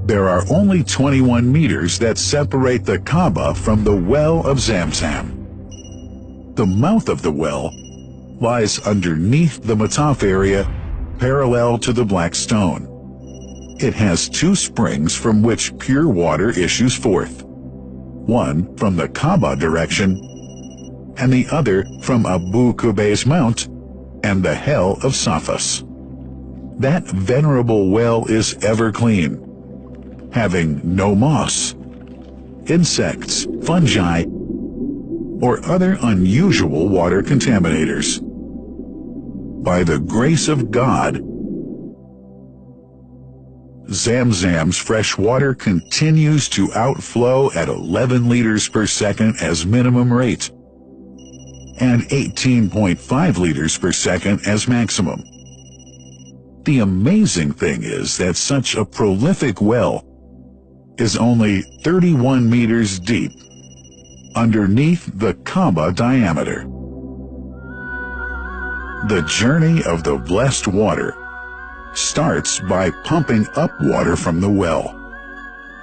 There are only 21 meters that separate the Kaaba from the well of Zamzam. The mouth of the well lies underneath the Mataf area, parallel to the Black Stone. It has two springs from which pure water issues forth, one from the Kaaba direction and the other from Abu Qubay's Mount and the Hell of Safas. That venerable well is ever clean, having no moss, insects, fungi, or other unusual water contaminators. By the grace of God, Zamzam's fresh water continues to outflow at 11 liters per second as minimum rate, and 18.5 liters per second as maximum. The amazing thing is that such a prolific well is only 31 meters deep, underneath the Kaaba diameter. The journey of the blessed water starts by pumping up water from the well,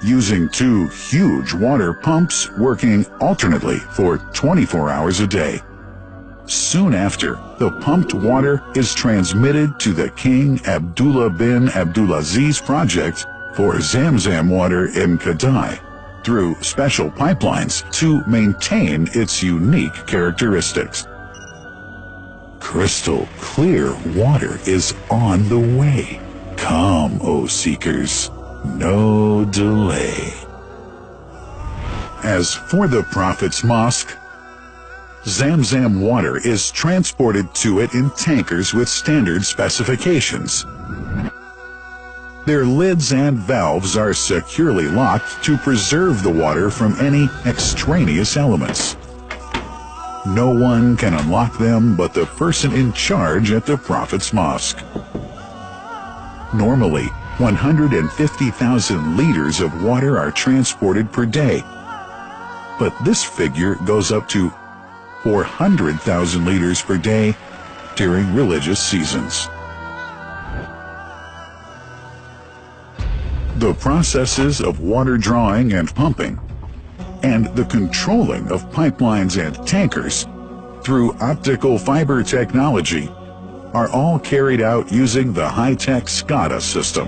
using two huge water pumps working alternately for 24 hours a day. Soon after, the pumped water is transmitted to the King Abdullah bin Abdulaziz project for Zamzam water in Kadai through special pipelines to maintain its unique characteristics. Crystal clear water is on the way. Come, O seekers, no delay. As for the Prophet's Mosque, Zamzam water is transported to it in tankers with standard specifications. Their lids and valves are securely locked to preserve the water from any extraneous elements. No one can unlock them but the person in charge at the Prophet's Mosque. Normally, 150,000 liters of water are transported per day, but this figure goes up to 400,000 liters per day during religious seasons. The processes of water drawing and pumping, and the controlling of pipelines and tankers through optical fiber technology are all carried out using the high-tech SCADA system.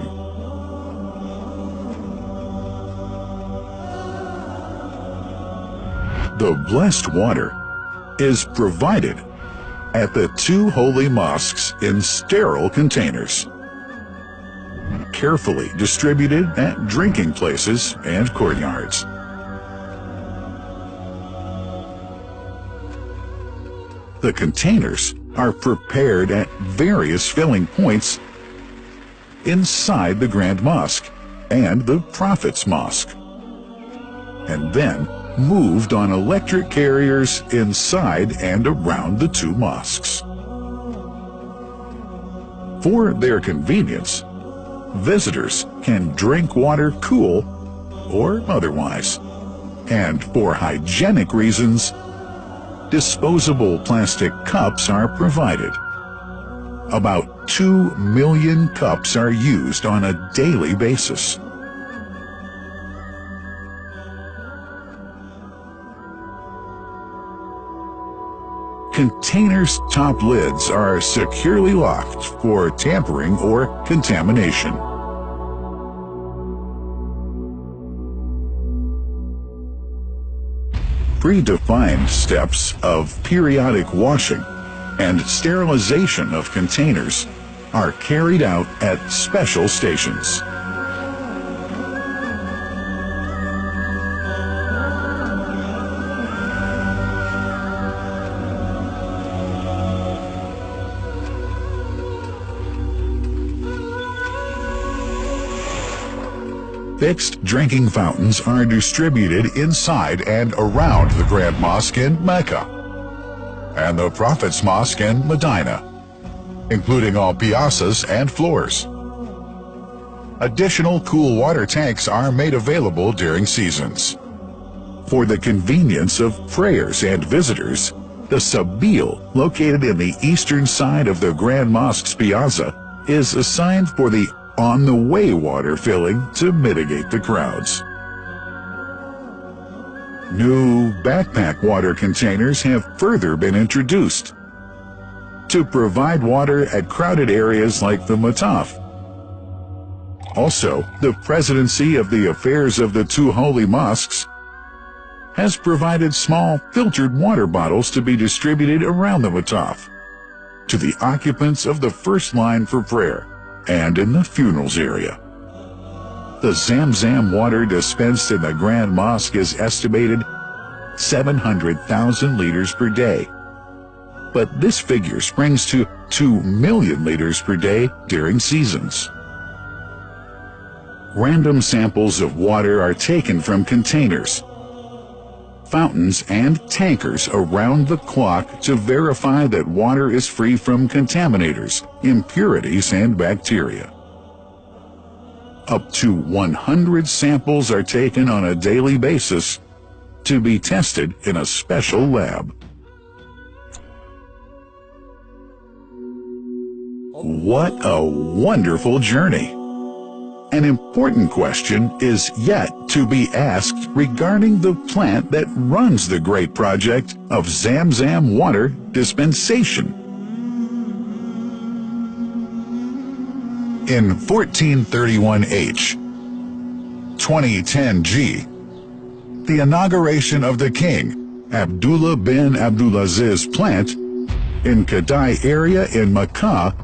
The blessed water is provided at the two holy mosques in sterile containers, carefully distributed at drinking places and courtyards. The containers are prepared at various filling points inside the Grand Mosque and the Prophet's Mosque, and then moved on electric carriers inside and around the two mosques. For their convenience, visitors can drink water cool or otherwise, and for hygienic reasons, disposable plastic cups are provided. About 2 million cups are used on a daily basis. Containers' top lids are securely locked for tampering or contamination. Predefined steps of periodic washing and sterilization of containers are carried out at special stations. Fixed drinking fountains are distributed inside and around the Grand Mosque in Mecca and the Prophet's Mosque in Medina, including all piazzas and floors. Additional cool water tanks are made available during seasons. For the convenience of prayers and visitors, the Sabil, located in the eastern side of the Grand Mosque's piazza, is assigned for the on-the-way water filling to mitigate the crowds. New backpack water containers have further been introduced to provide water at crowded areas like the Mataf. Also, the Presidency of the Affairs of the Two Holy Mosques has provided small filtered water bottles to be distributed around the Mataf to the occupants of the first line for prayer and in the funerals area. The Zamzam water dispensed in the Grand Mosque is estimated 700,000 liters per day, but this figure springs to 2 million liters per day during seasons. Random samples of water are taken from containers, fountains, and tankers around the clock to verify that water is free from contaminators, impurities, and bacteria. Up to 100 samples are taken on a daily basis to be tested in a special lab. What a wonderful journey! An important question is yet to be asked regarding the plant that runs the great project of Zamzam water dispensation. In 1431H, 2010G, the inauguration of the king, Abdullah bin Abdulaziz plant in Kadai area in Makkah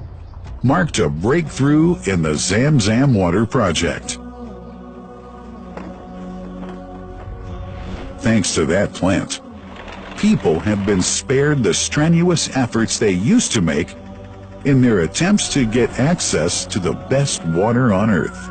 marked a breakthrough in the Zamzam water project. Thanks to that plant, people have been spared the strenuous efforts they used to make in their attempts to get access to the best water on earth.